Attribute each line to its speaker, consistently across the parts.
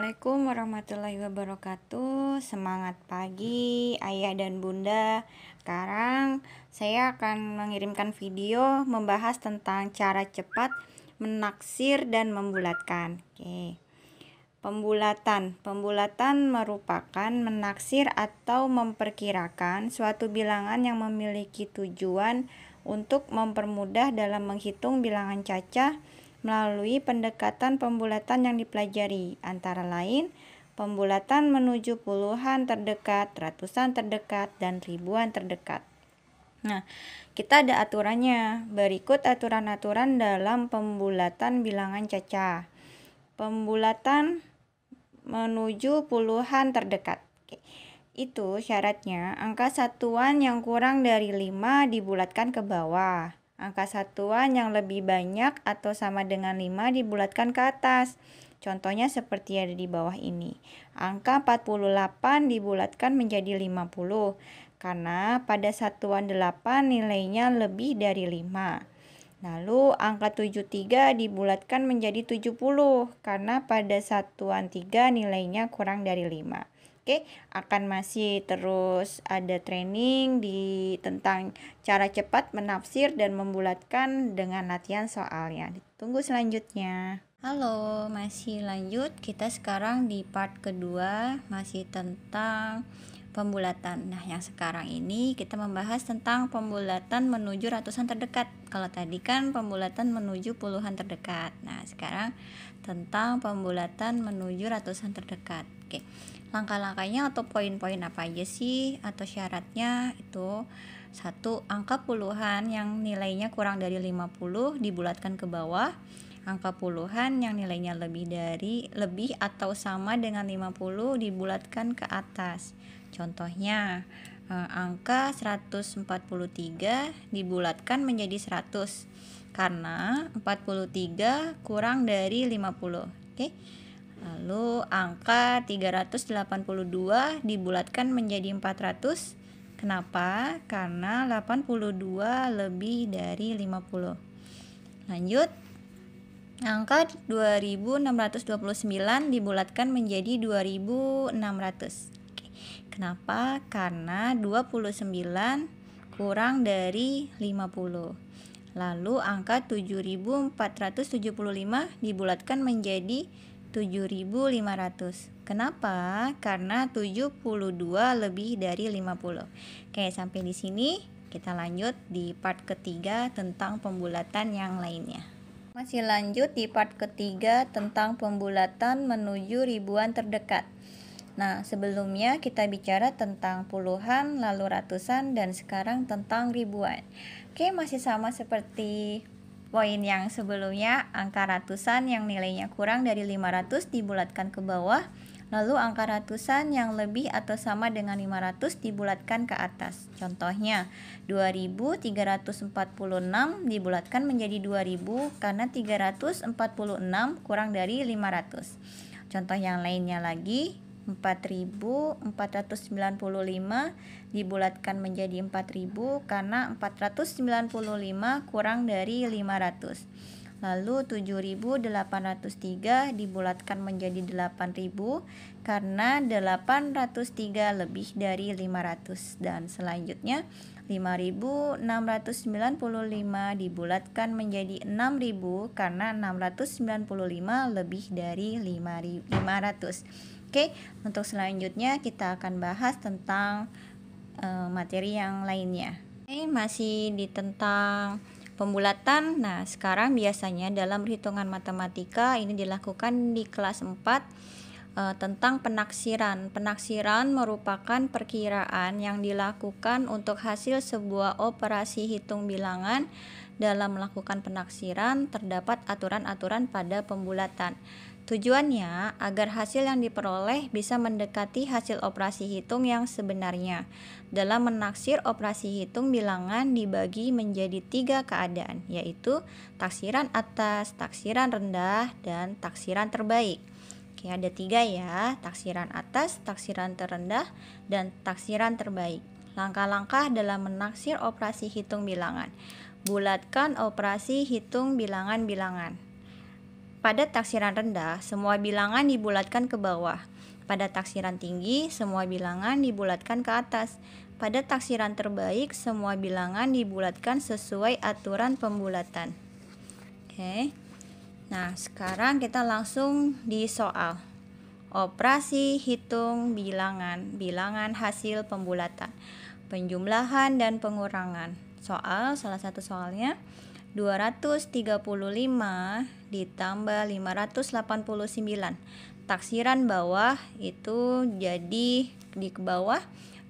Speaker 1: Assalamualaikum warahmatullahi wabarakatuh. Semangat pagi ayah dan bunda. Sekarang saya akan mengirimkan video membahas tentang cara cepat menaksir dan membulatkan. Oke. Pembulatan merupakan menaksir atau memperkirakan suatu bilangan yang memiliki tujuan untuk mempermudah dalam menghitung bilangan cacah melalui pendekatan pembulatan yang dipelajari, antara lain pembulatan menuju puluhan terdekat, ratusan terdekat, dan ribuan terdekat. Nah, kita ada aturannya. Berikut aturan-aturan dalam pembulatan bilangan cacah. Pembulatan menuju puluhan terdekat. Oke. Itu syaratnya angka satuan yang kurang dari 5 dibulatkan ke bawah. Angka satuan yang lebih banyak atau sama dengan 5 dibulatkan ke atas. Contohnya seperti ada di bawah ini. Angka 48 dibulatkan menjadi 50 karena pada satuan 8 nilainya lebih dari 5. Lalu angka 73 dibulatkan menjadi 70 karena pada satuan 3 nilainya kurang dari 5. Oke, akan masih terus ada training tentang cara cepat menafsir dan membulatkan dengan latihan soalnya. Tunggu selanjutnya. Halo, masih lanjut. Kita sekarang di part kedua, masih tentang pembulatan. Nah, yang sekarang ini kita membahas tentang pembulatan menuju ratusan terdekat. Kalau tadi kan pembulatan menuju puluhan terdekat. Nah, sekarang tentang pembulatan menuju ratusan terdekat. Oke. Langkah-langkahnya atau poin-poin apa aja sih atau syaratnya itu: 1. Angka puluhan yang nilainya kurang dari 50 dibulatkan ke bawah. Angka puluhan yang nilainya lebih atau sama dengan 50 dibulatkan ke atas. Contohnya angka 143 dibulatkan menjadi 100 karena 43 kurang dari 50. Oke. Lalu angka 382 dibulatkan menjadi 400. Kenapa? Karena 82 lebih dari 50. Lanjut. Angka 2629 dibulatkan menjadi 2600. Oke. Kenapa? Karena 29 kurang dari 50. Lalu angka 7475 dibulatkan menjadi 7500. Kenapa? Karena 72 lebih dari 50. Oke, sampai di sini kita lanjut di part ketiga tentang pembulatan yang lainnya. Masih lanjut di part ketiga tentang pembulatan menuju ribuan terdekat. Nah, sebelumnya kita bicara tentang puluhan, lalu ratusan, dan sekarang tentang ribuan. Oke, masih sama seperti poin yang sebelumnya, angka ratusan yang nilainya kurang dari 500 dibulatkan ke bawah, lalu angka ratusan yang lebih atau sama dengan 500 dibulatkan ke atas. Contohnya, 2346 dibulatkan menjadi 2000 karena 346 kurang dari 500. Contoh yang lainnya lagi, 4495 dibulatkan menjadi 4000 karena 495 kurang dari 500. Lalu 7803 dibulatkan menjadi 8000 karena 803 lebih dari 500. Dan selanjutnya 5695 dibulatkan menjadi 6000 karena 695 lebih dari 500. Oke, untuk selanjutnya kita akan bahas tentang materi yang lainnya. Oke, masih di tentang pembulatan. Nah, sekarang biasanya dalam perhitungan matematika ini dilakukan di kelas 4 tentang penaksiran. Penaksiran merupakan perkiraan yang dilakukan untuk hasil sebuah operasi hitung bilangan. Dalam melakukan penaksiran terdapat aturan-aturan pada pembulatan. Tujuannya agar hasil yang diperoleh bisa mendekati hasil operasi hitung yang sebenarnya. Dalam menaksir operasi hitung bilangan dibagi menjadi 3 keadaan, yaitu taksiran atas, taksiran rendah, dan taksiran terbaik. Oke, ada 3 ya, taksiran atas, taksiran terendah, dan taksiran terbaik. Langkah-langkah dalam menaksir operasi hitung bilangan. Bulatkan operasi hitung bilangan-bilangan. pada taksiran rendah, semua bilangan dibulatkan ke bawah. Pada taksiran tinggi, semua bilangan dibulatkan ke atas. Pada taksiran terbaik, semua bilangan dibulatkan sesuai aturan pembulatan. Oke. Nah, sekarang kita langsung di soal. Operasi hitung bilangan hasil pembulatan, penjumlahan dan pengurangan. Salah satu soalnya 235 ditambah 589. Taksiran bawah itu jadi di bawah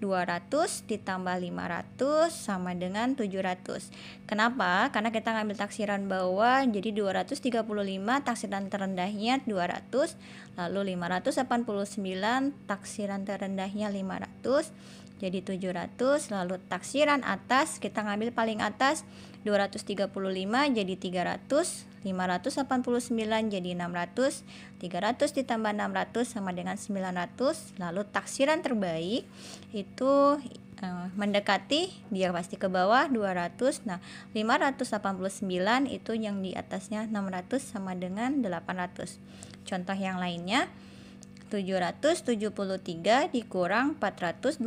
Speaker 1: 200 ditambah 500 sama dengan 700. Kenapa? Karena kita ngambil taksiran bawah, jadi 235, taksiran terendahnya 200, lalu 589, taksiran terendahnya 500, jadi 700, lalu taksiran atas, kita ngambil paling atas 235 jadi 300, 589 jadi 600, 300 ditambah 600 sama dengan 900, lalu taksiran terbaik itu mendekati, dia pasti ke bawah 200. Nah, 589 itu yang di atasnya 600 sama dengan 800. Contoh yang lainnya 773 dikurang 428.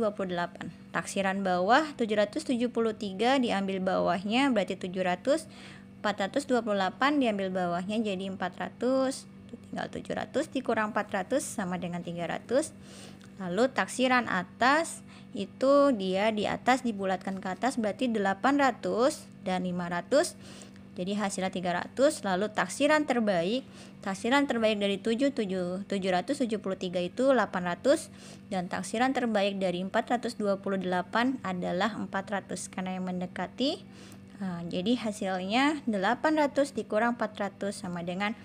Speaker 1: Taksiran bawah 773 diambil bawahnya berarti 700, 428 diambil bawahnya jadi 400, tinggal 700 dikurang 400 sama dengan 300. Lalu taksiran atas itu dia di atas dibulatkan ke atas berarti 800 dan 500. Jadi hasilnya 300. Lalu taksiran terbaik dari 773 itu 800, dan taksiran terbaik dari 428 adalah 400 karena yang mendekati. Jadi hasilnya 800 dikurang 400 sama dengan